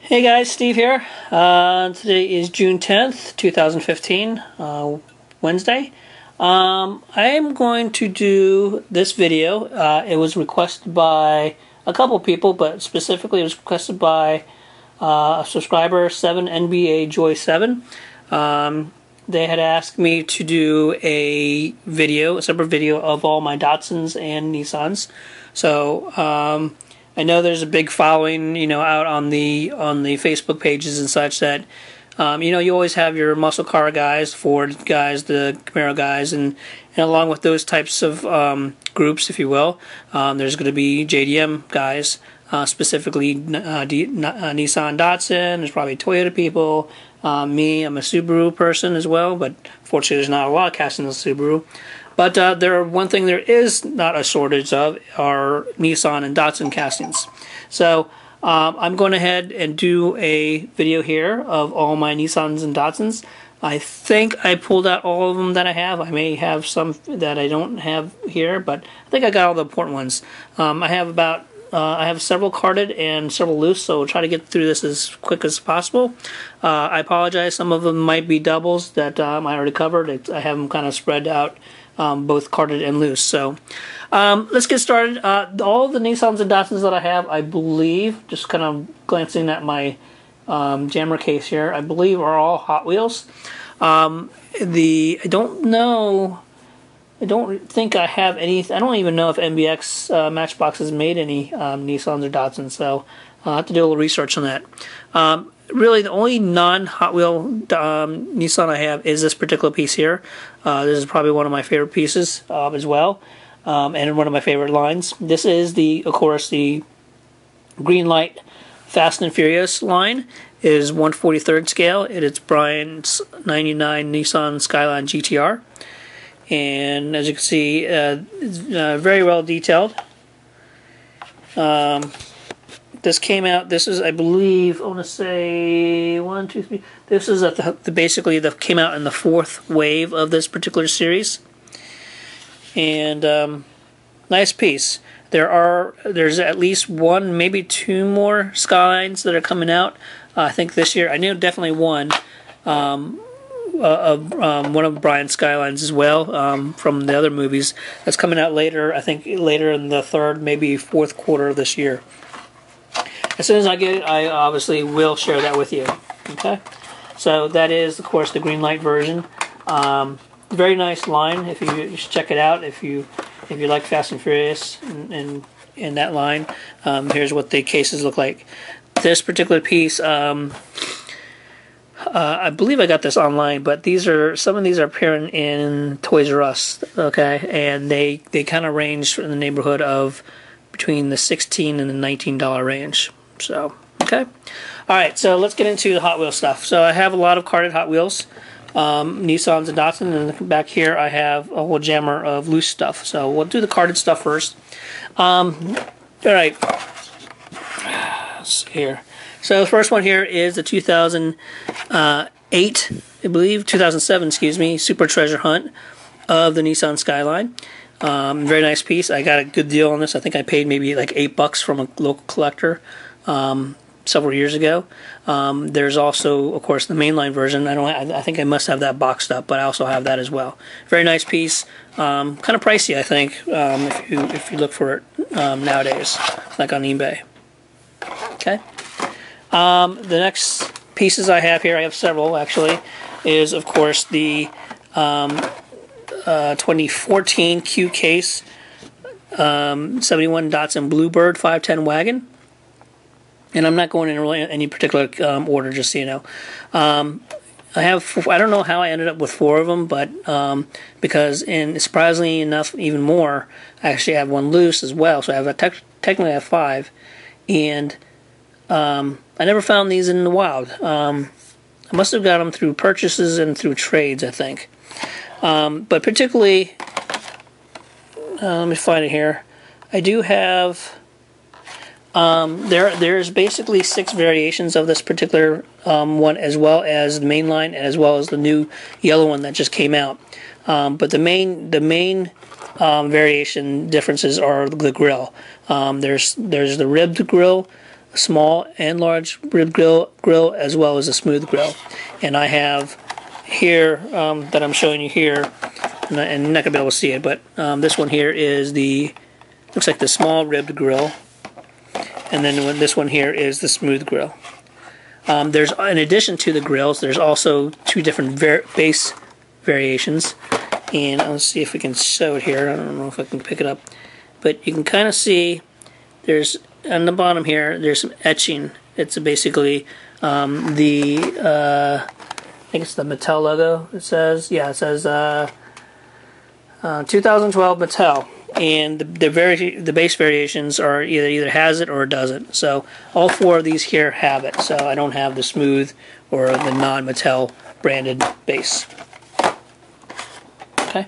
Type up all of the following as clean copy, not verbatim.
Hey guys, Steve here. Today is June 10th, 2015, Wednesday. I am going to do this video. It was requested by a couple people, but specifically it was requested by a subscriber, 7NBA Joy 7. They had asked me to do a separate video of all my Datsuns and Nissans. So, I know there's a big following, out on the Facebook pages and such that, you always have your muscle car guys, Ford guys, the Camaro guys, and along with those types of groups, if you will, there's going to be JDM guys, specifically Nissan, Datsun. There's probably Toyota people. Me, I'm a Subaru person as well, but fortunately there's not a lot of castings of Subaru. But one thing there is not a shortage of are Nissan and Datsun castings. So I'm going ahead and do a video here of all my Nissans and Datsuns. I think I pulled out all of them that I have. I may have some that I don't have here, but I think I got all the important ones. I have several carded and several loose, so we'll try to get through this as quick as possible. I apologize. Some of them might be doubles that I already covered. I have them kind of spread out. Both carded and loose. So let's get started. All the Nissans and Datsuns that I have, I believe, just kind of glancing at my jammer case here, I believe are all Hot Wheels. I don't think I have any. I don't even know if MBX Matchbox has made any Nissans or Datsuns, so I'll have to do a little research on that. Really, the only non-Hot Wheel Nissan I have is this particular piece here. This is probably one of my favorite pieces as well, and one of my favorite lines. This is, of course, the Green Light Fast and Furious line. It is 1/43rd scale. It is Brian's 99 Nissan Skyline GTR. And as you can see, it's very well detailed. This came out. This is, I believe, I want to say 1, 2, 3. This is basically came out in the fourth wave of this particular series, and nice piece. There's at least one, maybe two more Skylines that are coming out. I think this year. I know definitely one. One of Brian's Skylines as well, from the other movies, that's coming out later. I think later in the third, maybe fourth quarter of this year. As soon as I get it, I obviously will share that with you. Okay, so that is, of course, the green light version. Very nice line. You should check it out if you like Fast and Furious and that line. Here's what the cases look like. This particular piece, I believe I got this online, but some of these are appearing in Toys R Us. Okay, and they kind of range in the neighborhood of between the $16 and the $19 range. So, okay. Alright, so let's get into the Hot Wheels stuff. So I have a lot of carded Hot Wheels, Nissans and Datsun, and back here I have a whole jammer of loose stuff. So we'll do the carded stuff first. Alright, let's see here. So the first one here is the 2008, I believe, 2007, excuse me, Super Treasure Hunt of the Nissan Skyline. Very nice piece. I got a good deal on this. I think I paid maybe like $8 from a local collector several years ago. There's also, of course, the mainline version. I think I must have that boxed up, but I also have that as well. Very nice piece. Kind of pricey, I think, if you look for it nowadays, like on eBay. Okay. The next pieces I have here, I have several actually, is of course the 2014 Q case 71 Datsun Bluebird 510 wagon, and I'm not going in really any particular order, just so you know. I don't know how I ended up with 4 of them, but because, and surprisingly enough, even more, I actually have one loose as well. So I have technically I have 5, and I never found these in the wild. I must have got them through purchases and through trades, I think. But particularly, let me find it here. I do have, there's basically 6 variations of this particular one, as well as the main line, and as well as the new yellow one that just came out. But the main variation differences are the grill. There's the ribbed grill, a small and large rib grill as well as a smooth grill. And I have here that I'm showing you here, and you're not gonna be able to see it, but this one here is looks like the small ribbed grill, and then this one here is the smooth grill. There's, in addition to the grills, there's also two different base variations, and let's see if we can show it here. I don't know if I can pick it up, but you can kind of see there's on the bottom here there's some etching. It's basically I think it's the Mattel logo. It says 2012 Mattel. And the base variations are either has it or doesn't. So all four of these here have it. So I don't have the smooth or the non-Mattel branded base. Okay.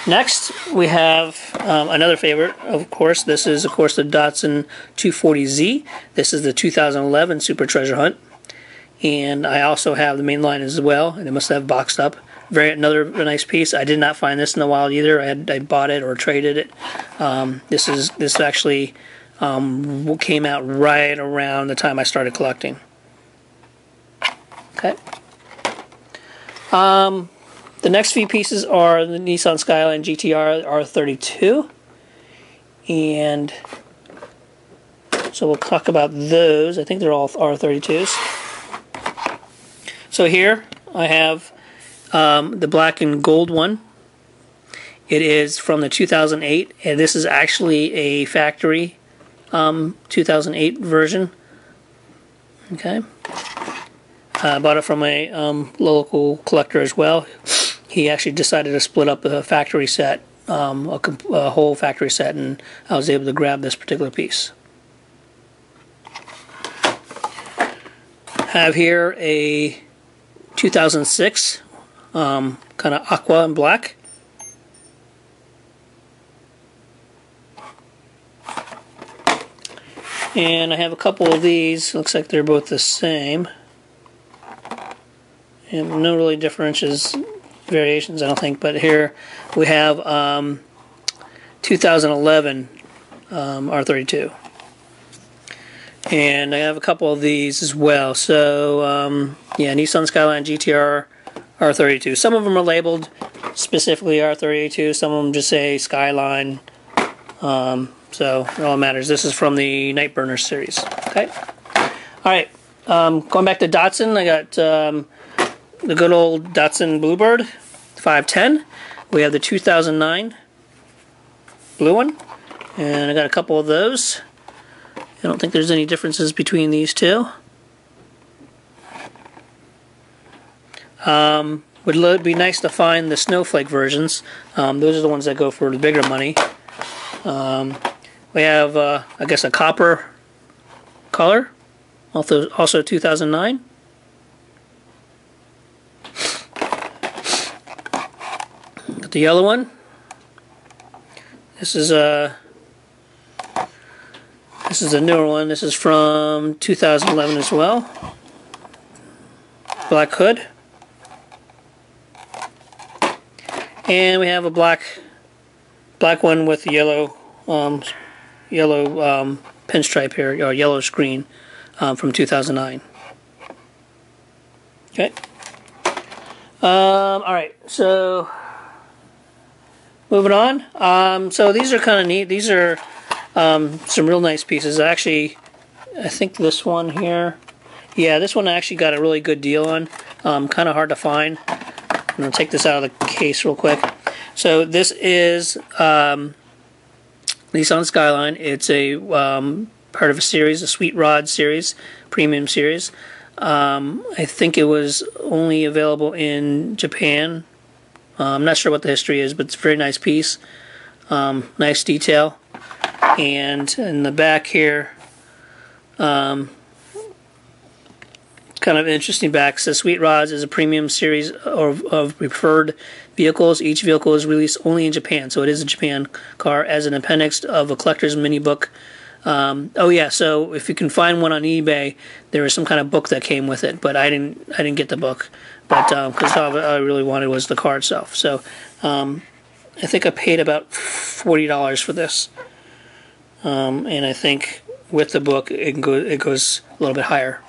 Next we have another favorite. Of course, this is the Datsun 240Z. This is the 2011 Super Treasure Hunt. And I also have the main line as well, and it must have boxed up. Another nice piece. I did not find this in the wild either. I bought it or traded it. This actually came out right around the time I started collecting. Okay. The next few pieces are the Nissan Skyline GTR R32, and so we'll talk about those. I think they're all R32s. So here I have the black and gold one. It is from the 2008, and this is actually a factory 2008 version. Okay, I bought it from a local collector as well. He actually decided to split up the factory set, a whole factory set, and I was able to grab this particular piece. Have here a 2006 kind of aqua and black. And I have a couple of these. Looks like they're both the same. And no really variations, I don't think. But here we have 2011 R32. And I have a couple of these as well. So, yeah, Nissan Skyline GTR R32. Some of them are labeled specifically R32. Some of them just say Skyline. So it all matters. This is from the Nightburner series. Okay. All right. Going back to Datsun, I got the good old Datsun Bluebird 510. We have the 2009 blue one, and I got a couple of those. I don't think there's any differences between these two. Would be nice to find the snowflake versions. Those are the ones that go for the bigger money. We have, I guess, a copper color, also 2009. Got the yellow one. This is a newer one. This is from 2011 as well. Black hood. And we have a black one with the yellow pinstripe here, or yellow screen, from 2009. Okay. All right. So moving on. So these are kind of neat. These are some real nice pieces. Actually, I think this one here. Yeah, this one I actually got a really good deal on. Kind of hard to find. I'm going to take this out of the case real quick. So this is Nissan Skyline. It's a part of a series, a Sweet Rod series, premium series. I think it was only available in Japan. I'm not sure what the history is, but it's a very nice piece. Nice detail. And in the back here, kind of interesting back. It says Sweet Rods is a premium series of preferred vehicles. Each vehicle is released only in Japan, so it is a Japan car, as an appendix of a collector's mini book. Oh yeah, so if you can find one on eBay, there was some kind of book that came with it, but I didn't get the book, but because all I really wanted was the car itself. So I think I paid about $40 for this. and I think with the book it goes a little bit higher.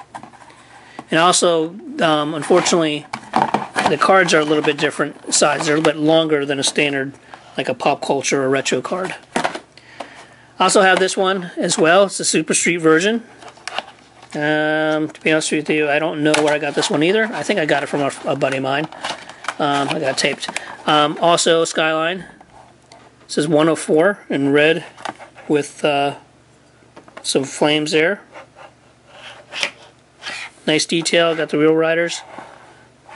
And also, unfortunately, the cards are a little bit different size. They're a little bit longer than a standard, like a pop culture or retro card. I also have this one as well. It's a Super Street version. To be honest with you, I don't know where I got this one either. I think I got it from a buddy of mine. I got it taped. Also, Skyline. It says 104 in red with some flames there. Nice detail. Got the wheel riders.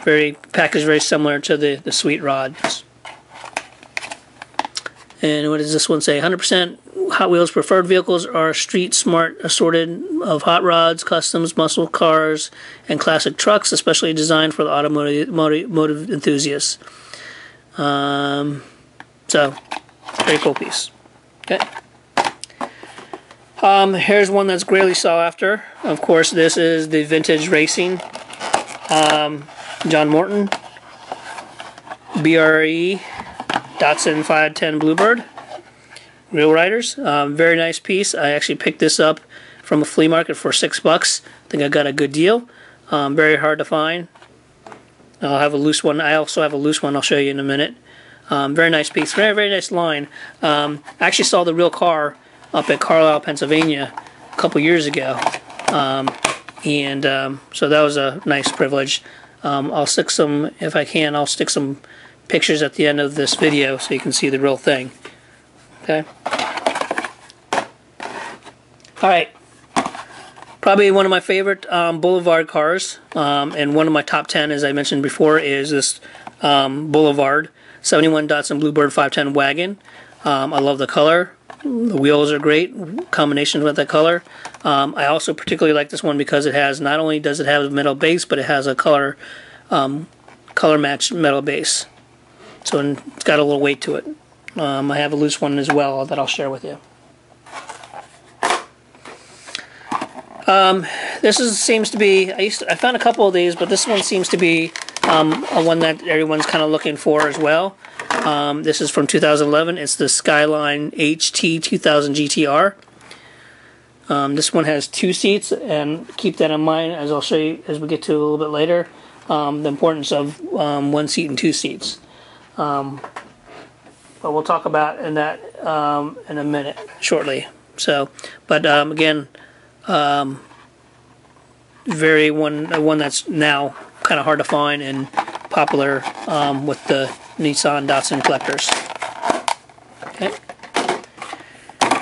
Packaged very similar to the sweet rods. And what does this one say? 100% Hot Wheels preferred vehicles are street smart assorted of hot rods, customs, muscle cars, and classic trucks, especially designed for the automotive enthusiasts. So, very cool piece. Okay. Here's one that's greatly sought after. Of course, this is the vintage racing. John Morton, BRE, Datsun 510 Bluebird. Wheel riders. Very nice piece. I actually picked this up from a flea market for $6. I think I got a good deal. Very hard to find. I'll have a loose one. I also have a loose one I'll show you in a minute. Very nice piece. Very, very nice line. I actually saw the real car up at Carlisle, Pennsylvania a couple years ago. So that was a nice privilege. I'll stick some, if I can, I'll stick some pictures at the end of this video so you can see the real thing. Okay. Alright. Probably one of my favorite Boulevard cars, and one of my top 10, as I mentioned before, is this Boulevard 71 Datsun Bluebird 510 wagon. I love the color. The wheels are great, combination with that color. I also particularly like this one because it has, not only does it have a metal base, but it has a color matched metal base. So it's got a little weight to it. I have a loose one as well that I'll share with you. Seems to be, I found a couple of these, but this one seems to be one that everyone's kind of looking for as well. This is from 2011. It's the Skyline HT 2000 GTR. This one has 2 seats, and keep that in mind as I'll show you as we get to a little bit later, the importance of 1 seat and 2 seats. But we'll talk about that in a minute, shortly. So, but again, one that's now kind of hard to find and popular with the Nissan Datsun collectors. Okay.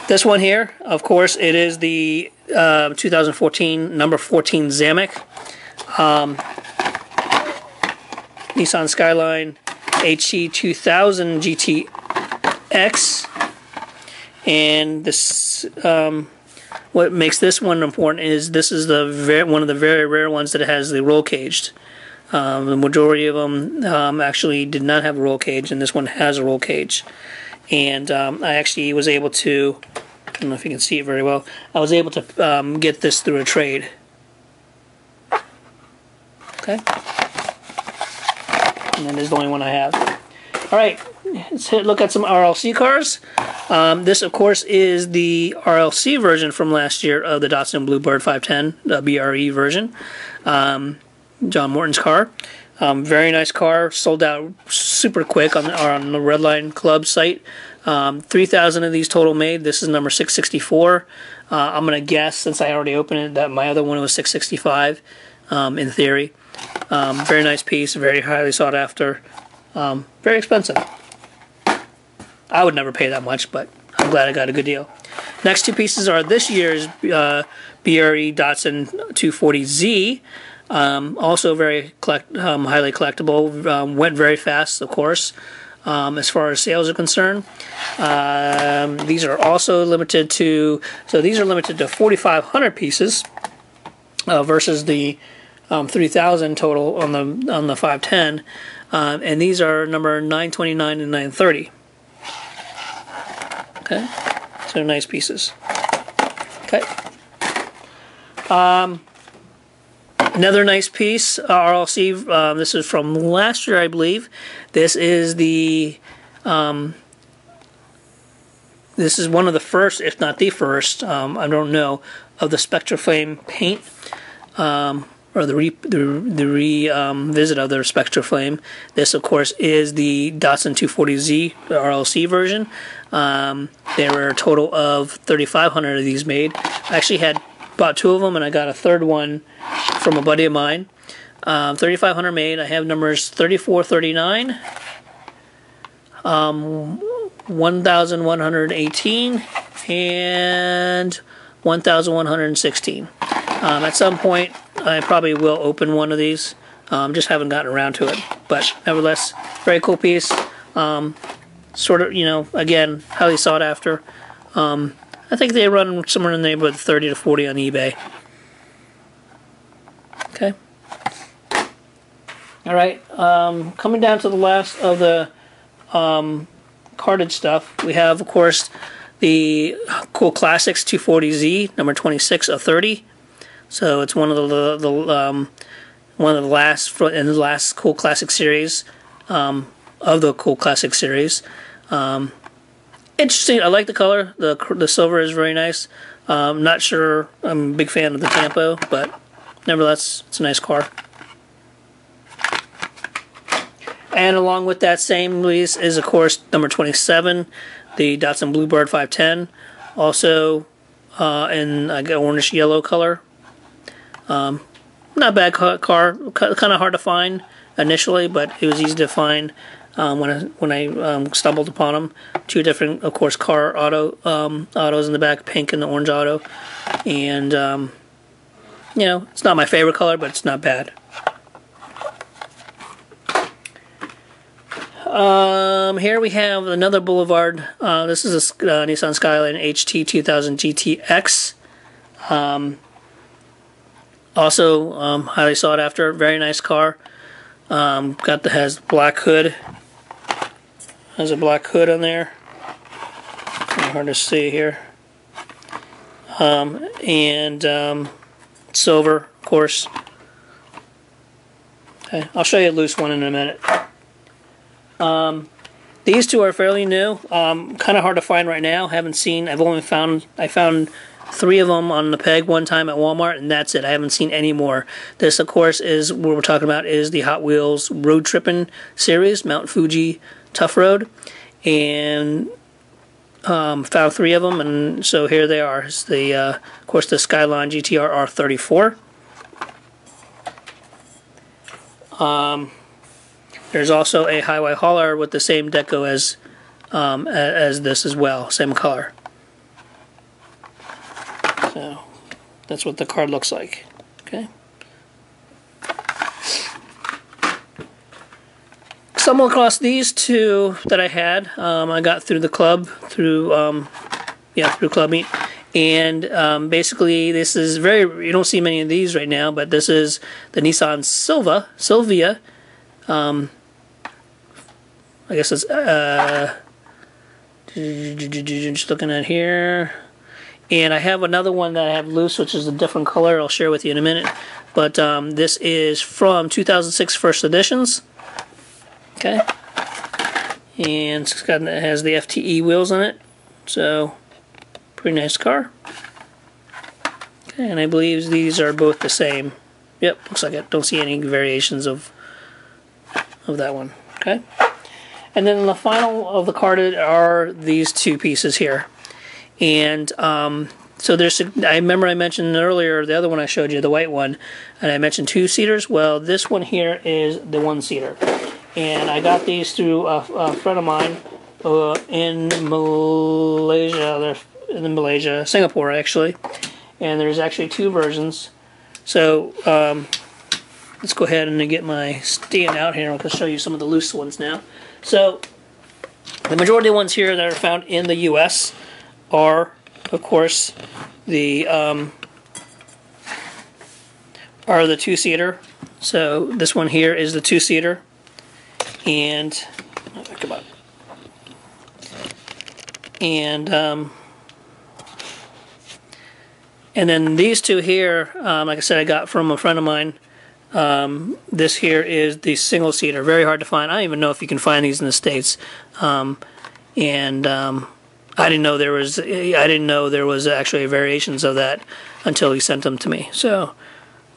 This one here, of course, it is the 2014 number 14 Zamek. Nissan Skyline HT 2000 GTX. And this, what makes this one important is this is one of the very rare ones that has the roll caged. The majority of them actually did not have a roll cage, and this one has a roll cage. And I actually was able to, I don't know if you can see it very well, I was able to get this through a trade. Okay. And that is the only one I have. Alright, let's look at some RLC cars. This, of course, is the RLC version from last year of the Datsun Bluebird 510, the BRE version. John Morton's car. Very nice car. Sold out super quick on the Redline Club site. 3,000 of these total made. This is number 664. I'm going to guess, since I already opened it, that my other one was 665 in theory. Very nice piece. Very highly sought after. Very expensive. I would never pay that much, but I'm glad I got a good deal. Next 2 pieces are this year's BRE Datsun 240Z. Also very highly collectible. Went very fast, of course, as far as sales are concerned. These are also limited to, so these are limited to 4,500 pieces versus the 3,000 total on the 510. And these are number 929 and 930. Okay, so nice pieces. Okay. Another nice piece, RLC, this is from last year, I believe. This is the this is one of the first, if not the first, I don't know, of the SpectraFlame paint, or the revisit of their SpectraFlame. This, of course, is the Datsun 240Z RLC version. There were a total of 3,500 of these made. I actually had bought 2 of them, and I got a 3rd one from a buddy of mine. 3,500 made. I have numbers 3439, 1,118, and 1,116. At some point, I probably will open one of these. Just haven't gotten around to it. But nevertheless, very cool piece. Sort of, you know, again, highly sought after. I think they run somewhere in the neighborhood of 30 to 40 on eBay. Okay. All right. Coming down to the last of the carded stuff, we have, of course, the Cool Classics 240Z, number 26 of 30. So it's one of the last in the last Cool Classic series, of the Cool Classic series. Interesting. I like the color. The silver is very nice. Not sure I'm a big fan of the tempo, but nevertheless, it's a nice car. And along with that same release is, of course, number 27, the Datsun Bluebird 510, also in like an orange yellow color. Not a bad car, kind of hard to find initially, but it was easy to find when I stumbled upon them. 2 different, of course, autos in the back, pink and the orange auto, and you know, it's not my favorite color, but it's not bad. Here we have another Boulevard. This is a Nissan Skyline HT 2000 GTX. Also highly sought after. Very nice car. Has black hood. Has a black hood on there. Hard to see here. And silver, of course. Okay, I'll show you a loose one in a minute. These 2 are fairly new. Kind of hard to find right now. I found 3 of them on the peg one time at Walmart, and that's it. I haven't seen any more. This, of course, is what we're talking about, is the Hot Wheels Road Trippin' series, Mount Fuji Tough Road, and found 3 of them, and so here they are. It's the, of course, the Skyline GTR R34. There's also a highway hauler with the same deco as this as well, same color. So that's what the card looks like. Okay. Stumbled across these 2 that I had. I got through the club, through Club Meet, and basically this is you don't see many of these right now, but this is the Nissan Silvia. I guess it's just looking at here, and I have another one that I have loose, which is a different color. I'll share with you in a minute. But this is from 2006 First Editions. Okay, and it has the FTE wheels on it, so pretty nice car. Okay, and I believe these are both the same. Yep, looks like it. Don't see any variations of that one. Okay. And then the final of the carded are these 2 pieces here. And so I remember I mentioned earlier, the other one I showed you, the white one, and I mentioned 2-seaters. Well, this one here is the 1-seater. And I got these through a friend of mine in Malaysia, Singapore actually. And there's actually 2 versions. So let's go ahead and get my stand out here. I'm going to show you some of the loose ones now. So, the majority of the ones here that are found in the U.S. are, of course, the 2-seater. So, this one here is the 2-seater. And, come on. And then these 2 here, like I said, I got from a friend of mine. This here is the single-seater. Very hard to find. I don't even know if you can find these in the States. I didn't know there was actually variations of that until he sent them to me. So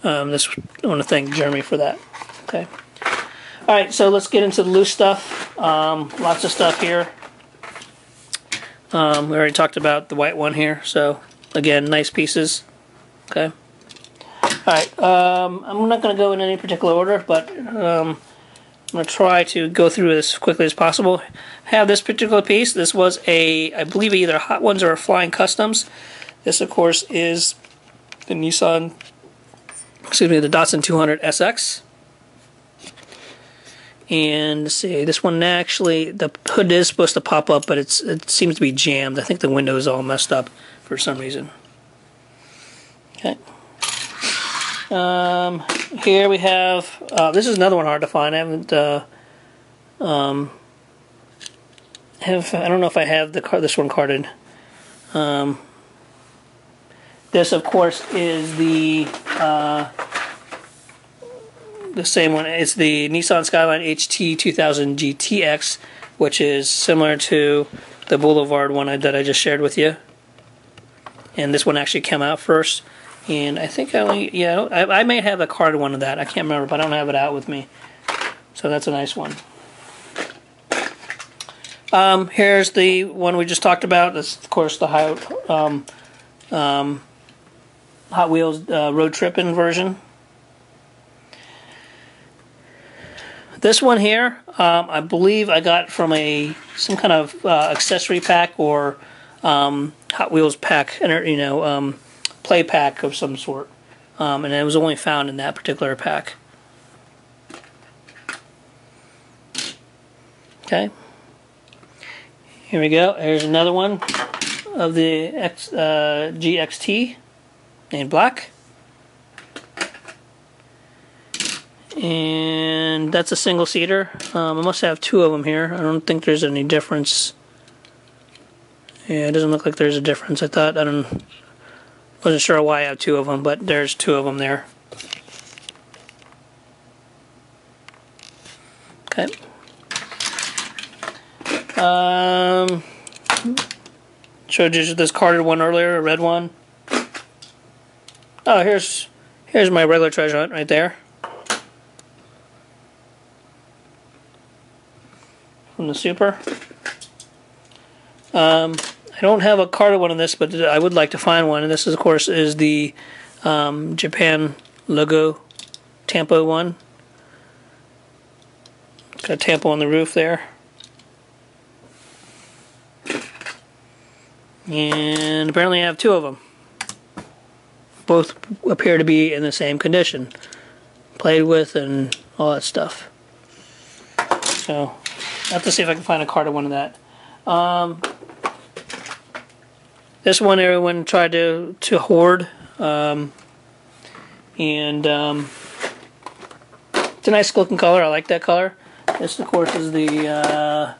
I want to thank Jeremy for that. Okay. All right, so let's get into the loose stuff. Lots of stuff here. We already talked about the white one here. So again, nice pieces. Okay. All right. I'm not going to go in any particular order, but I'm going to try to go through this as quickly as possible. I have this particular piece. This was I believe either Hot Ones or a Flying Customs. This, of course, is the the Datsun 200 SX. And let's see, this one actually, the hood is supposed to pop up, but it seems to be jammed. I think the window is all messed up for some reason. Okay. Here we have, this is another one hard to find. I haven't, I don't know if I have this one carded. This, of course, is the same one. It's the Nissan Skyline HT 2000 GTX, which is similar to the Boulevard one that I just shared with you. And this one actually came out first. And I think I may have a carded one of that. I can't remember, but I don't have it out with me. So that's a nice one. Here's the one we just talked about. That's, of course, the Hot Wheels road tripping version. This one here, I believe I got from some kind of accessory pack or Hot Wheels pack, play pack of some sort, and it was only found in that particular pack. Okay, here we go. Here's another one of the GXT in black. And that's a single seater. I must have two of them here. I don't think there's any difference. Yeah, it doesn't look like there's a difference. Wasn't sure why I have two of them, but there's two of them there. Okay. Showed you this carded one earlier, a red one. Oh, here's my regular treasure hunt right there. From the Super. I don't have a carded one of this, but I would like to find one. And this, of course, is the Japan logo Tampo one. Got a Tampo on the roof there. And apparently I have two of them. Both appear to be in the same condition. Played with and all that stuff. So I have to see if I can find a carded one of that. This one everyone tried to hoard. It's a nice looking color. I like that color. This, of course, is the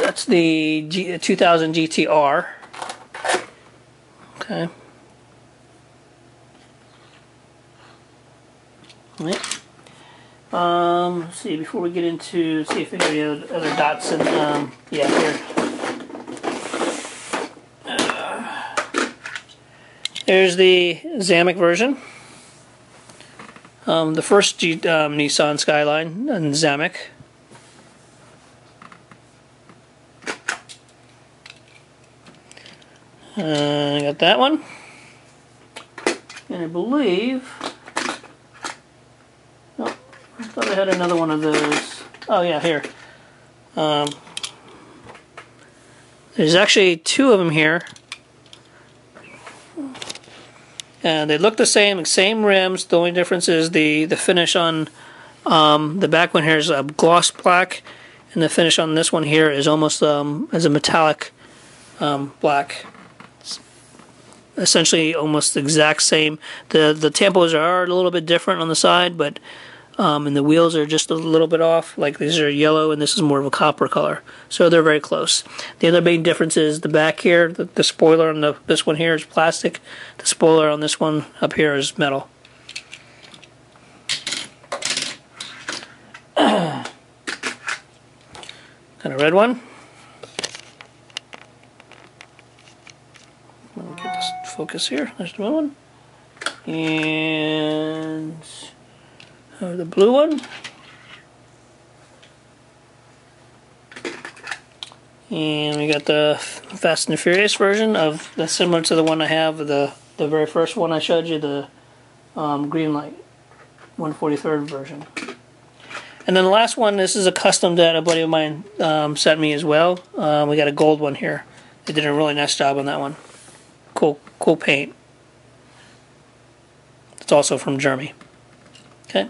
that's the 2000 GTR. Okay. All right. Let's see, before we get into, see if we got any other Datsun, yeah, here. There's the Zamek version. The first Nissan Skyline and Zamek. I got that one. And I believe... Oh, I thought I had another one of those. Oh yeah, here. There's actually two of them here. And they look the same rims. The only difference is the finish on the back one here is a gloss black, and the finish on this one here is almost as a metallic black. It's essentially almost the exact same. The tampos are a little bit different on the side, but and the wheels are just a little bit off. Like these are yellow, and this is more of a copper color. So they're very close. The other main difference is the back here. The spoiler on this one here is plastic. The spoiler on this one up here is metal. Got a red one. focus here. There's the one. And the blue one. And we got the Fast and Furious version of that's similar to the one I have, the very first one I showed you, the green light 143rd version. And then the last one, this is a custom that a buddy of mine sent me as well. We got a gold one here. They did a really nice job on that one. Cool paint. It's also from Germany. Okay.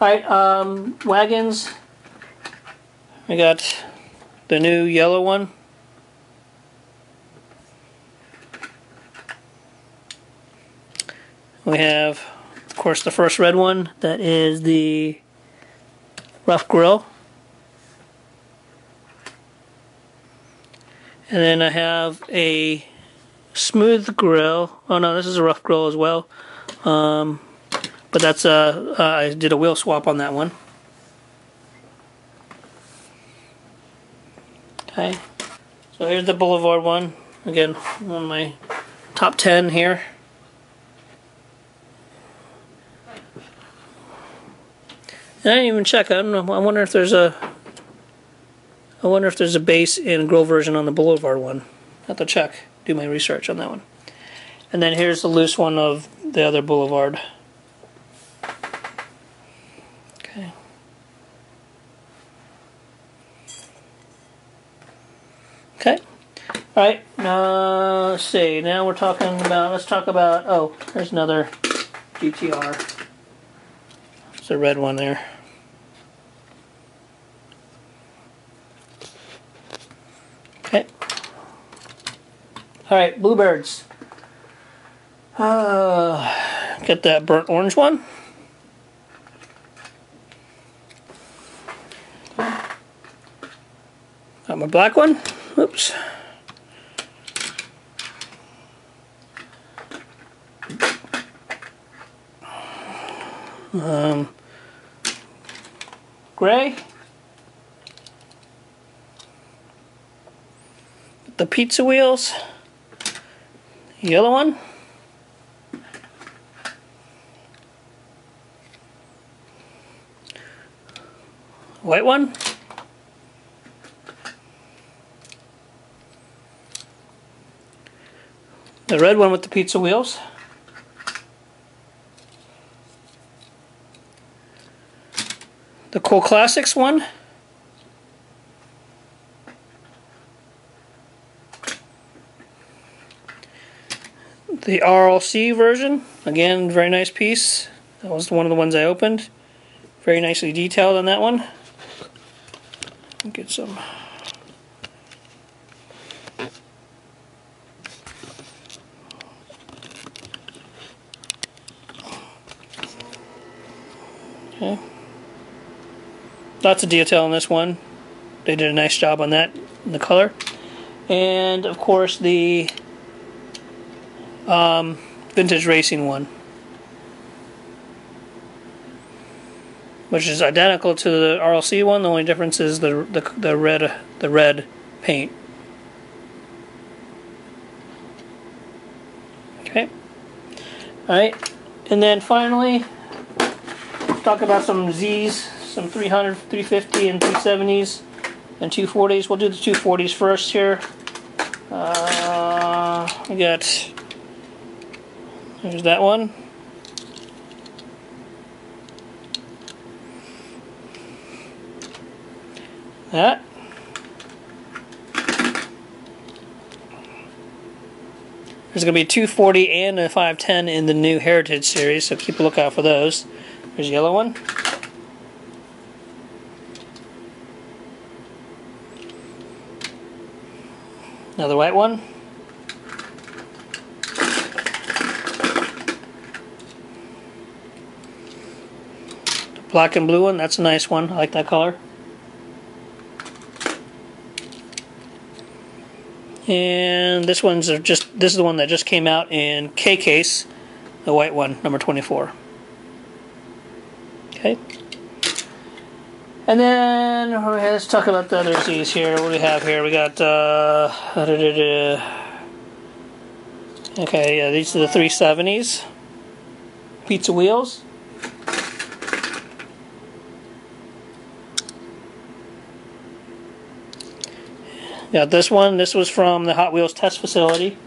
Alright, wagons. We got the new yellow one. We have, of course, the first red one. That is the rough grill. And then I have a smooth grill. Oh no, this is a rough grill as well. But that's I did a wheel swap on that one. Okay, so here's the Boulevard one. Again, one of my top 10 here. And I didn't even check. I don't know. I wonder if there's a base and grill version on the Boulevard one. I have to check. Do my research on that one. And then here's the loose one of the other Boulevard. Okay. Okay. All right. Let's see. Now we're talking about. Let's talk about. Oh, there's another GTR. It's a red one there. Okay. All right, Bluebirds. Get that burnt orange one. Got my black one. Oops. Gray. The pizza wheels. Yellow one. White one. The red one with the pizza wheels. The Cool Classics one. The RLC version. Again, very nice piece. That was one of the ones I opened. Very nicely detailed on that one. Get some. Okay. Lots of detail on this one. They did a nice job on that, in the color. And of course the vintage racing one, which is identical to the RLC one. The only difference is the red paint. Okay. All right, and then finally, let's talk about some Z's, some 300, 350, and 370s, and 240s. We'll do the 240s first here. We got. There's that one. That. There's going to be a 240 and a 510 in the new Heritage series, so keep a lookout for those. There's a yellow one. Another white one. Black and blue one, that's a nice one. I like that color. And this is the one that just came out in K case, the white one, number 24. Okay. And then let's talk about the other Z's here. What do we have here? We got Okay, yeah, these are the 370s. Pizza wheels. Got this one. This was from the Hot Wheels test facility.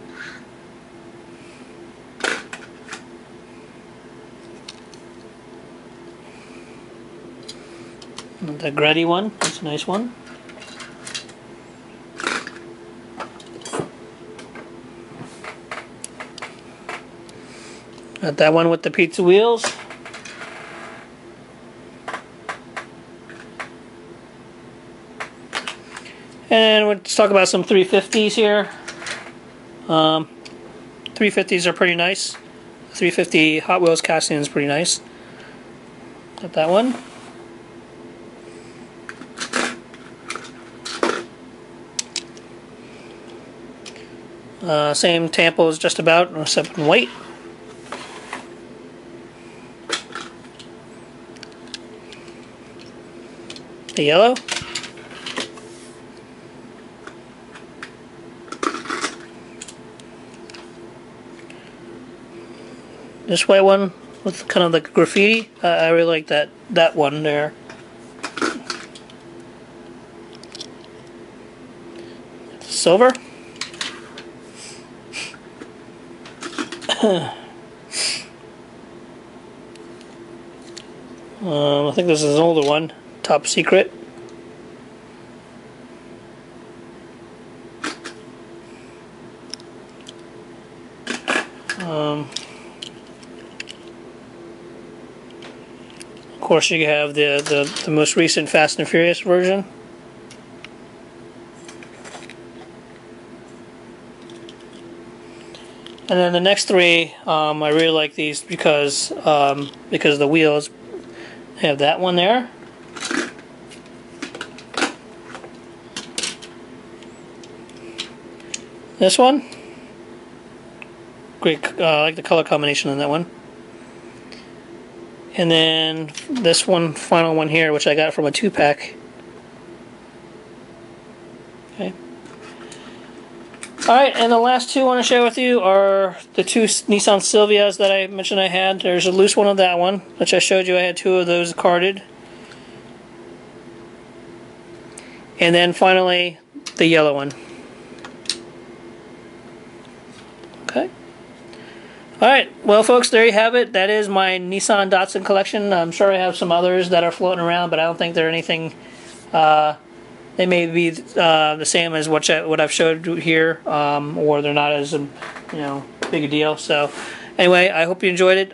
The Gretty one. That's a nice one. Got that one with the pizza wheels. And let's talk about some 350s here. 350s are pretty nice. 350 Hot Wheels casting is pretty nice. Got that one. Same tempo as just about, except in weight. The yellow. This white one with kind of like graffiti. I really like that one there. Silver. I think this is an older one. Top Secret. Of course, you have the most recent Fast and Furious version. And then the next three, I really like these because of the wheels. I have that one there. This one. Great, I like the color combination on that one. And then this one, final one here, which I got from a 2-pack. Okay. Alright, and the last two I want to share with you are the two Nissan Silvias that I mentioned I had. There's a loose one of that one, which I showed you. I had two of those carded. And then finally, the yellow one. Okay. Alright, well folks, there you have it. That is my Nissan Datsun collection. I'm sure I have some others that are floating around, but I don't think they're anything... they may be the same as what I've showed here, or they're not as big a deal. So anyway, I hope you enjoyed it.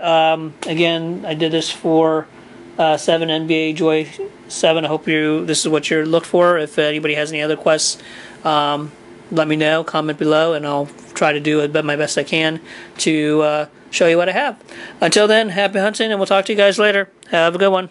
Again, I did this for 7 NBA Joy 7. I hope this is what you're looking for. If anybody has any other quests, let me know, comment below, and I'll try to do my best I can to show you what I have. Until then, happy hunting, and we'll talk to you guys later. Have a good one.